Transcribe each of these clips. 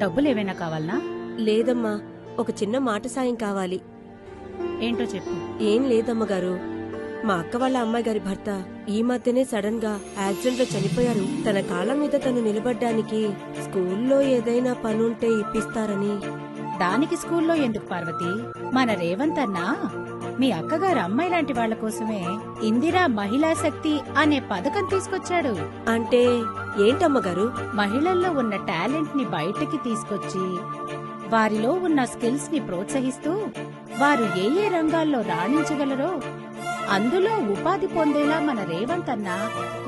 డబ్బులు ఏమైనా కావాలనా? లేదమ్మా, ఒక చిన్న మాట సాయం కావాలి. ఏంటో చెప్పు. ఏం లేదమ్మగారు, మా అక్క వాళ్ళ అమ్మాయి గారి భర్త ఈ మధ్యనే సడన్ గా యాక్సిడెంట్ లో చనిపోయారు. తన కాళ్ళ మీద తను నిలబడ్డానికి స్కూల్లో ఏదైనా పనుంటే ఇప్పిస్తారని. దానికి స్కూల్లో ఎందుకు పార్వతి? మన రేవంత్ అన్న మీ అక్కగారు అమ్మాయి లాంటి వాళ్ల కోసమే ఇందిరా మహిళా శక్తి అనే పథకం తీసుకొచ్చాడు. అంటే ఏంటమ్మగారు? మహిళల్లో ఉన్న టాలెంట్ ని బయటకి తీసుకొచ్చి వారిలో ఉన్న స్కిల్స్ ని ప్రోత్సహిస్తూ వారు ఏ ఏ రంగాల్లో రాణించగలరో అందులో ఉపాధి పొందేలా మన రేవంత్ అన్న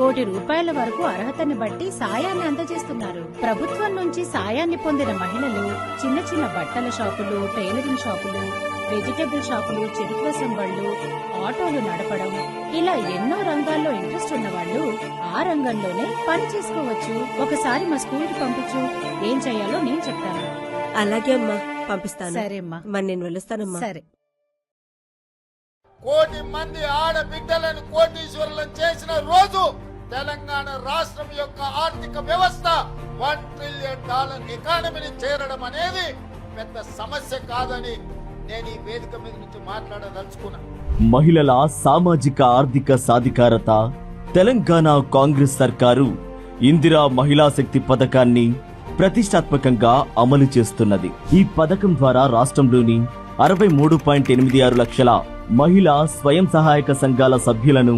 ₹1 కోటి వరకు అర్హతని బట్టి సాయాన్ని అందజేస్తున్నారు. ప్రభుత్వం నుంచి సాయాన్ని పొందిన మహిళలు చిన్న చిన్న బట్టల షాపులు, టైలరింగ్ షాపులు, వెజిటబుల్ షాపులు, చెరుకు బళ్ళు, ఆటోలు నడపడం, ఇలా ఎన్నో రంగాల్లో ఇంట్రెస్ట్ ఉన్న వాళ్ళు ఆ రంగంలోనే పని చేసుకోవచ్చు. ఒకసారి మా స్కూల్కి పంపించు, ఏం చెయ్యాలో నేను చెప్తాను. అలాగే అమ్మా, పంపిస్తాను. సరేమ్మా, మరి నేను వెళ్ళొస్తానమ్మా. సరే. కోటి మంది ఆడబిడ్డలను కోటీశ్వరులను చేసిన రోజు తెలంగాణ రాష్ట్రం యొక్క ఆర్థిక వ్యవస్థ $1 ట్రిలియన్ ఎకానమీని చేరడం అనేది పెద్ద సమస్య కాదని నేను ఈ వేదిక మీద నుంచి మాట్లాడదలుచుకున్నా. మహిళల సామాజిక ఆర్థిక సాధికారత తెలంగాణ కాంగ్రెస్ సర్కారు ఇందిరా మహిళా శక్తి పథకాన్ని ప్రతిష్టాత్మకంగా అమలు చేస్తున్నది. ఈ పథకం ద్వారా రాష్ట్రంలోని 63.86 లక్షల మహిళా స్వయం సహాయక సంఘాల సభ్యులను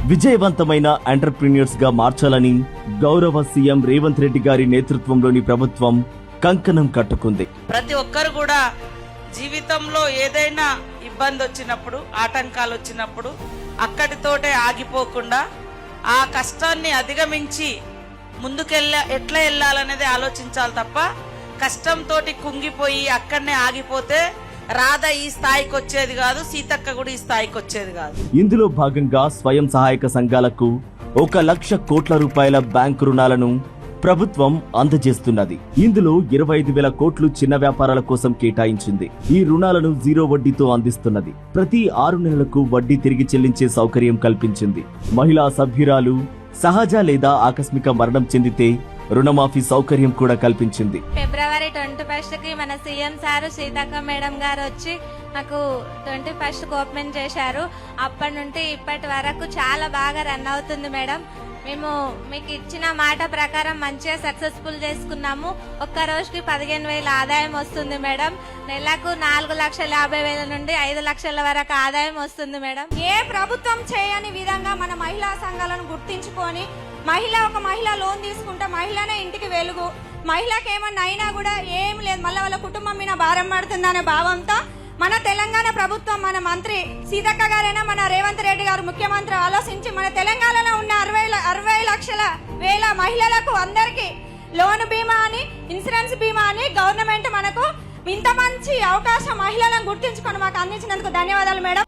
విజయవంతమైన ఎంటర్‌ప్రెన్యూర్స్ గా మార్చాలని గౌరవ సీఎం రేవంత్ రెడ్డి గారి నేతృత్వంలోని ప్రభుత్వం కంకణం కట్టుకుంది. ప్రతి ఒక్కరు కూడా జీవితంలో ఏదైనా ఇబ్బంది వచ్చినప్పుడు, ఆటంకాలు వచ్చినప్పుడు అక్కడితోటే ఆగిపోకుండా ఆ కష్టాన్ని అధిగమించి ఎట్లా వెళ్ళాలనేది ఆలోచించాలి తప్ప కష్టంతో కుంగిపోయి అక్కడనే ఆగిపోతే రాధ ఈ స్థాయికి వచ్చేది కాదు, సీతక్క కూడా ఈ స్థాయికి వచ్చేది కాదు. ఇందులో భాగంగా స్వయం సహాయక సంఘాలకు ₹1,00,000 కోట్ల బ్యాంకు రుణాలను ప్రభుత్వం అందజేస్తున్నది. ఇందులో 25,000 కోట్లు చిన్న వ్యాపారాల కోసం కేటాయించింది. ఈ రుణాలను 0 వడ్డీతో అందిస్తున్నది. ప్రతి 6 నెలలకు వడ్డీ తిరిగి చెల్లించే సౌకర్యం కల్పించింది. మహిళా సభ్యురాలు సహజ లేదా ఆకస్మిక మరణం చెందితే రుణమాఫీ సౌకర్యం కూడా కల్పించింది. ఫిబ్రవరి 21కి మన సీఎం సారు సీతక్క మేడం గారు వచ్చి నాకు 21 ఓపెన్ చేశారు. అప్పటి నుండి ఇప్పటి వరకు చాలా బాగా రన్ అవుతుంది మేడం. మేము మీకు ఇచ్చిన మాట ప్రకారం మంచిగా సక్సెస్ఫుల్ చేసుకున్నాము. ఒక్క రోజుకి 15,000 ఆదాయం వస్తుంది మేడం. నెలకు 4,50,000 నుండి 5 లక్షల వరకు ఆదాయం వస్తుంది మేడం. ఏ ప్రభుత్వం చేయని విధంగా మన మహిళా సంఘాలను గుర్తించుకొని ఒక మహిళ లోన్ తీసుకుంటే మహిళనే ఇంటికి వెలుగు. మహిళకి ఏమన్నా అయినా కూడా ఏం లేదు, మళ్ళీ వాళ్ళ కుటుంబం మీద భారం పడుతుందనే భావంతో మన తెలంగాణ ప్రభుత్వం, మన మంత్రి సీతక్క గారైనా మన రేవంత్ రెడ్డి గారు ముఖ్యమంత్రి ఆలోచించి మన తెలంగాణలో ఉన్న 60 లక్షల మహిళలకు అందరికీ లోన్ బీమా అని, ఇన్సూరెన్స్ బీమా అని గవర్నమెంట్ మనకు ఇంత మంచి అవకాశం మహిళలను గుర్తించుకొని మాకు అందించినందుకు ధన్యవాదాలు మేడం.